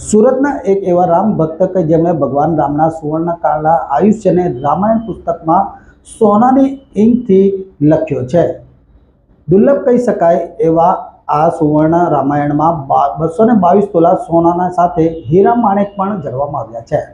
સુરતના એક એવા રામ ભક્ત કે જેમણે ભગવાન રામના સુવર્ણકાળના આયુષ્યને રામાયણ પુસ્તકમાં સોનાની ઇંકથી લખ્યો છે। દુર્લભ કહી શકાય એવા આ સુવર્ણ રામાયણમાં 222 તોલા સોનાના સાથે હીરા માણેક પણ જડવામાં આવ્યા છે।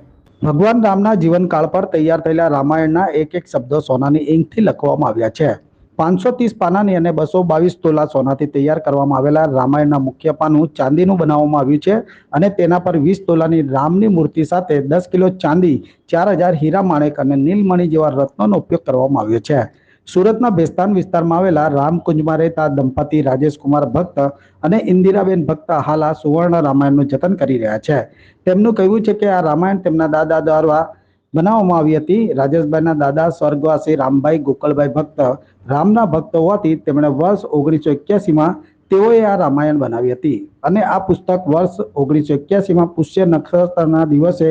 ભગવાન રામના જીવનકાળ પર તૈયાર થયેલા રામાયણના એક એક શબ્દો સોનાની ઇંકથી લખવામાં આવ્યા છે। 530 પાનાની અને 222 તોલા સોનાથી તૈયાર કરવામાં આવેલા રામાયણના મુખ્ય પાનું ચાંદીનું બનાવવામાં આવ્યું છે અને તેના પર 20 તોલાની રામની મૂર્તિ સાથે 10 કિલો ચાંદી, 4000 હીરા માણેક અને નીલમણી જેવા રત્નોનો ઉપયોગ કરવામાં આવ્યો છે। સુરતના ભેસ્તાન વિસ્તારમાં આવેલા રામકુંજમાં રહેતા દંપતી રાજેશકુમાર ભક્ત અને ઇન્દિરાબેન ભક્ત હાલ આ સુવર્ણ રામાયણનું જતન કરી રહ્યા છે। તેમનું કહેવું છે કે આ રામાયણ તેમના દાદા દ્વારા બનાવવામાં આવી હતી। રાજેશભાઈના દાદા સ્વર્ગવાસી રામભાઈ ગોકળભાઈ ભક્ત રામના ભક્ત હોવાથી તેમણે વર્ષ 1981માં તેઓએ આ રામાયણ બનાવી હતી અને આ પુસ્તક વર્ષ 1981માં પુષ્ય નક્ષત્રના દિવસે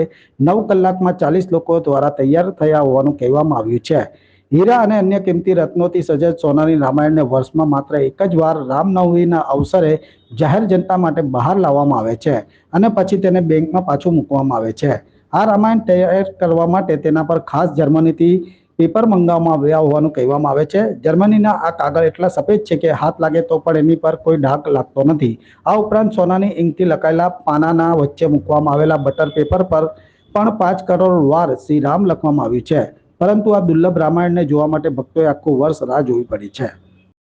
9 કલાકમાં 40 લોકો દ્વારા તૈયાર થયા હોવાનું કહેવામાં આવ્યું છે। હીરા અને અન્ય કિંમતી રત્નોથી સજ્જ સોનાની રામાયણને વર્ષમાં માત્ર એક જ વાર રામનવમીના અવસરે જાહેર જનતા માટે બહાર લાવવામાં આવે છે અને પછી તેને બેંકમાં પાછું મૂકવામાં આવે છે। આ રામાયણ તૈયાર કરવા માટે તેના પર ખાસ જર્મનીથી પેપર મંગાવવામાં આવ્યા હોવાનું કહેવામાં આવે છે। જર્મનીના આ કાગળ એટલા સફેદ છે કે હાથ લાગે તો પણ એની પર કોઈ ડાઘ લાગતો નથી। આ ઉપરાંત સોનાની ઇંકથી લખાયેલા પાનાના વચ્ચે મૂકવામાં આવેલા બટર પેપર પર પણ 5 કરોડ વાર શ્રી રામ લખવામાં આવ્યું છે। પરંતુ આ દુર્લભ રામાયણને જોવા માટે ભક્તોએ આખું વર્ષ રાહ જોવી પડી છે।